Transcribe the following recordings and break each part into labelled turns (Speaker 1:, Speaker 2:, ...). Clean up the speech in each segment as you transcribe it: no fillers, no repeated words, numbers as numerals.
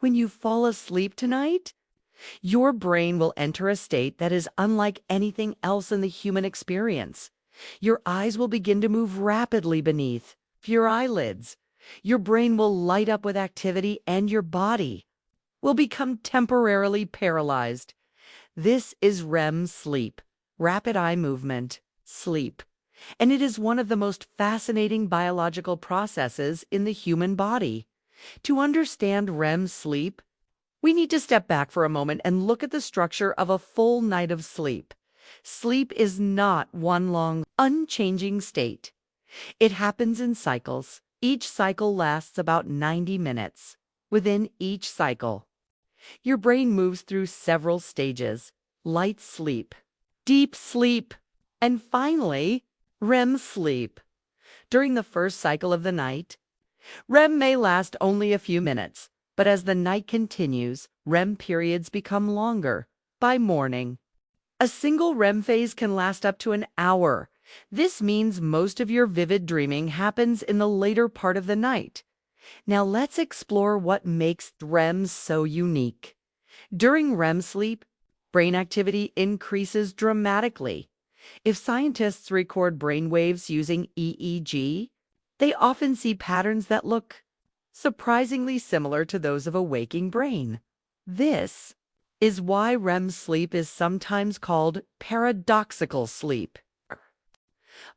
Speaker 1: When you fall asleep tonight, your brain will enter a state that is unlike anything else in the human experience. Your eyes will begin to move rapidly beneath your eyelids. Your brain will light up with activity and your body will become temporarily paralyzed. This is REM sleep, rapid eye movement, sleep, and it is one of the most fascinating biological processes in the human body. To understand REM sleep, we need to step back for a moment and look at the structure of a full night of sleep. Sleep is not one long, unchanging state. It happens in cycles. Each cycle lasts about 90 minutes. Within each cycle, your brain moves through several stages: light sleep, deep sleep, and finally, REM sleep. During the first cycle of the night, REM may last only a few minutes, but as the night continues, REM periods become longer. By morning, a single REM phase can last up to an hour. This means most of your vivid dreaming happens in the later part of the night. Now let's explore what makes REM so unique. During REM sleep, brain activity increases dramatically. If scientists record brain waves using EEG, they often see patterns that look surprisingly similar to those of a waking brain. This is why REM sleep is sometimes called paradoxical sleep.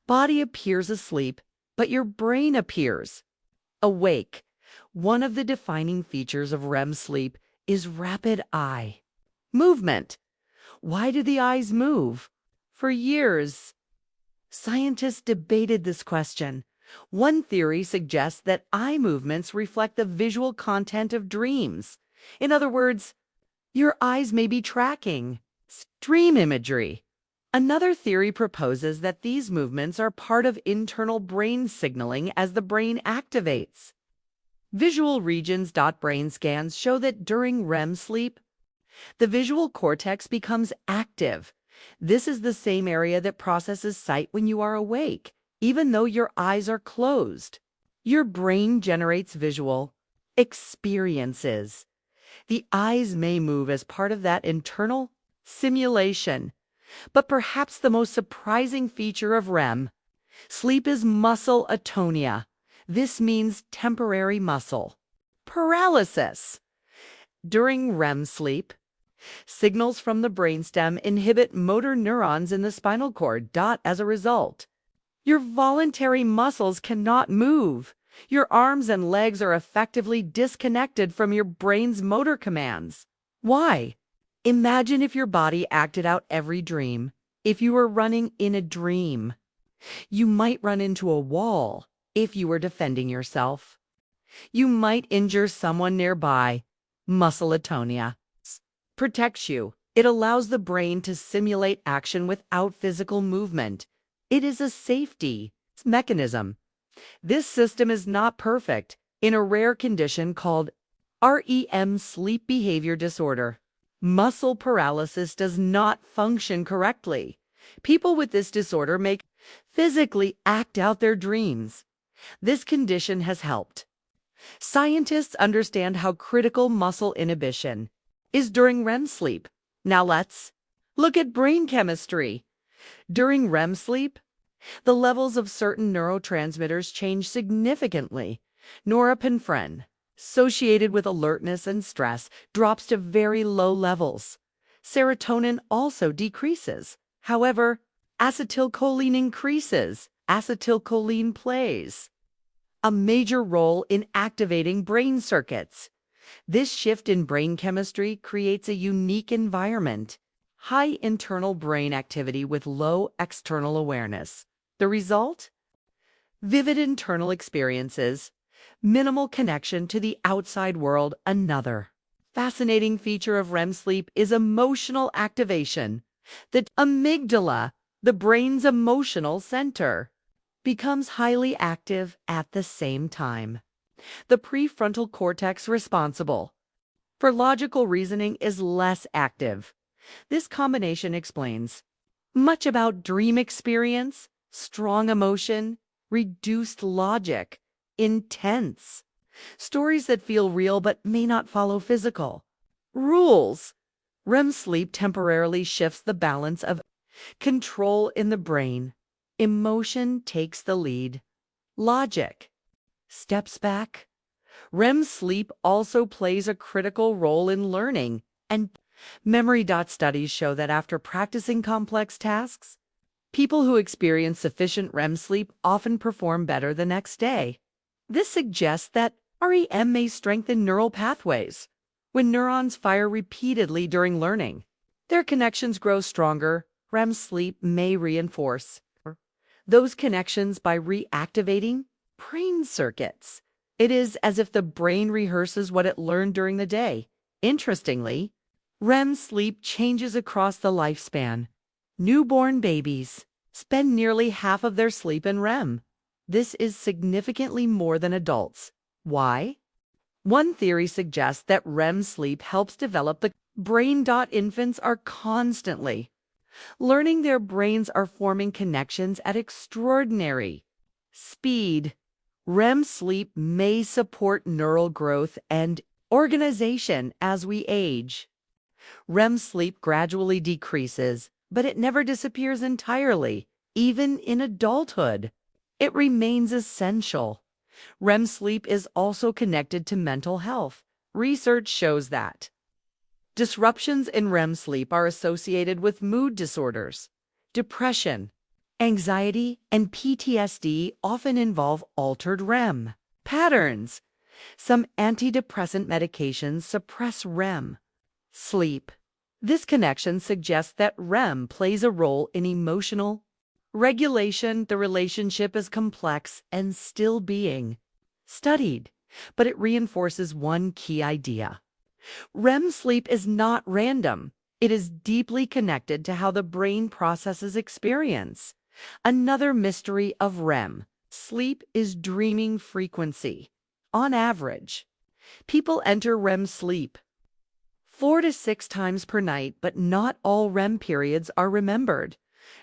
Speaker 1: Body appears asleep, but your brain appears awake. One of the defining features of REM sleep is rapid eye movement. Why do the eyes move? For years, scientists debated this question. One theory suggests that eye movements reflect the visual content of dreams. In other words, your eyes may be tracking dream imagery. Another theory proposes that these movements are part of internal brain signaling as the brain activates. Visual regions. Brain scans show that during REM sleep, the visual cortex becomes active. This is the same area that processes sight when you are awake, even though your eyes are closed. Your brain generates visual experiences. The eyes may move as part of that internal simulation. But perhaps the most surprising feature of REM sleep is muscle atonia. This means temporary muscle paralysis. During REM sleep, signals from the brainstem inhibit motor neurons in the spinal cord. As a result, your voluntary muscles cannot move. Your arms and legs are effectively disconnected from your brain's motor commands. Why? Imagine if your body acted out every dream. If you were running in a dream, you might run into a wall. If you were defending yourself, you might injure someone nearby. Muscle atonia protects you. It allows the brain to simulate action without physical movement. It is a safety mechanism. This system is not perfect. In a rare condition called REM sleep behavior disorder, muscle paralysis does not function correctly. People with this disorder may physically act out their dreams. This condition has helped scientists understand how critical muscle inhibition is during REM sleep. Now let's look at brain chemistry. During REM sleep, the levels of certain neurotransmitters change significantly. Norepinephrine, associated with alertness and stress, drops to very low levels. Serotonin also decreases. However, acetylcholine increases. Acetylcholine plays a major role in activating brain circuits. This shift in brain chemistry creates a unique environment: high internal brain activity with low external awareness. The result? Vivid internal experiences, minimal connection to the outside world. Another fascinating feature of REM sleep is emotional activation. The amygdala, the brain's emotional center, becomes highly active at the same time. The prefrontal cortex, responsible for logical reasoning, is less active. This combination explains much about dream experience: strong emotion, reduced logic, intense Stories that feel real but may not follow physical rules. REM sleep temporarily shifts the balance of control in the brain. Emotion takes the lead. Logic steps back. REM sleep also plays a critical role in learning and memory. Studies show that after practicing complex tasks, people who experience sufficient REM sleep often perform better the next day. This suggests that REM may strengthen neural pathways. When neurons fire repeatedly during learning, their connections grow stronger. REM sleep may reinforce those connections by reactivating brain circuits. It is as if the brain rehearses what it learned during the day. Interestingly, REM sleep changes across the lifespan. Newborn babies spend nearly half of their sleep in REM. This is significantly more than adults. Why? One theory suggests that REM sleep helps develop the brain. Infants are constantly learning. Their brains are forming connections at extraordinary speed. REM sleep may support neural growth and organization as we age. REM sleep gradually decreases, but it never disappears entirely. Even in adulthood, it remains essential. REM sleep is also connected to mental health. Research shows that disruptions in REM sleep are associated with mood disorders, depression, anxiety, and PTSD often involve altered REM patterns. Some antidepressant medications suppress REM sleep. This connection suggests that REM plays a role in emotional regulation. The relationship is complex and still being studied, but it reinforces one key idea. REM sleep is not random. It is deeply connected to how the brain processes experience. Another mystery of REM sleep is dreaming frequency. On average, people enter REM sleep 4 to 6 times per night, but not all REM periods are remembered.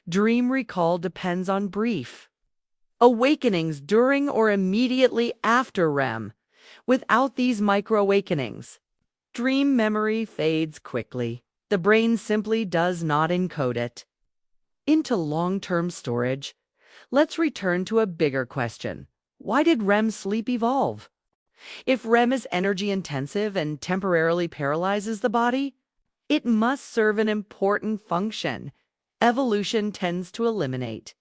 Speaker 1: Dream recall depends on brief awakenings during or immediately after REM. Without these micro-awakenings, dream memory fades quickly. The brain simply does not encode it into long-term storage. Let's return to a bigger question. Why did REM sleep evolve? If REM is energy-intensive and temporarily paralyzes the body, it must serve an important function. Evolution tends to eliminate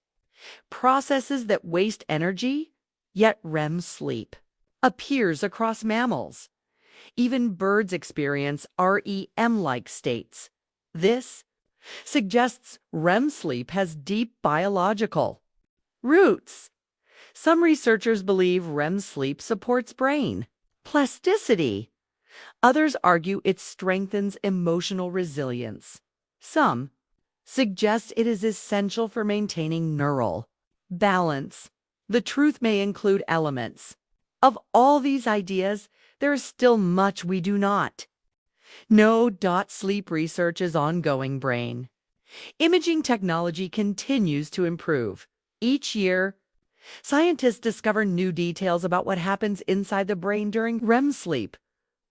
Speaker 1: processes that waste energy, yet REM sleep appears across mammals. Even birds experience REM-like states. This suggests REM sleep has deep biological roots. Some researchers believe REM sleep supports brain plasticity. Others argue it strengthens emotional resilience. Some suggest it is essential for maintaining neural balance. The truth may include elements of all these ideas. There is still much we do not know. Sleep research is ongoing. Brain imaging technology continues to improve. Each year, scientists discover new details about what happens inside the brain during REM sleep.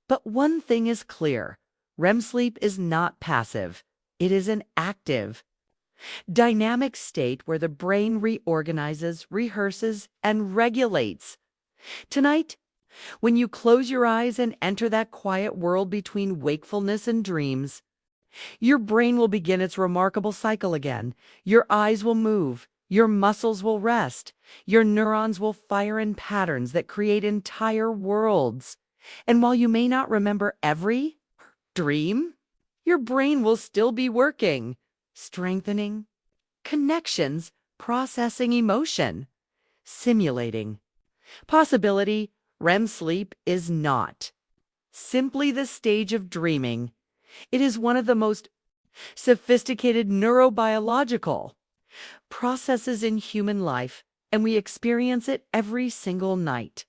Speaker 1: But one thing is clear: REM sleep is not passive. It is an active, dynamic state where the brain reorganizes, rehearses, and regulates. Tonight, when you close your eyes and enter that quiet world between wakefulness and dreams, your brain will begin its remarkable cycle again. Your eyes will move, your muscles will rest, your neurons will fire in patterns that create entire worlds. And while you may not remember every dream, your brain will still be working, strengthening connections, processing emotion, simulating possibility. REM sleep is not simply the stage of dreaming. It is one of the most sophisticated neurobiological processes in human life, and we experience it every single night.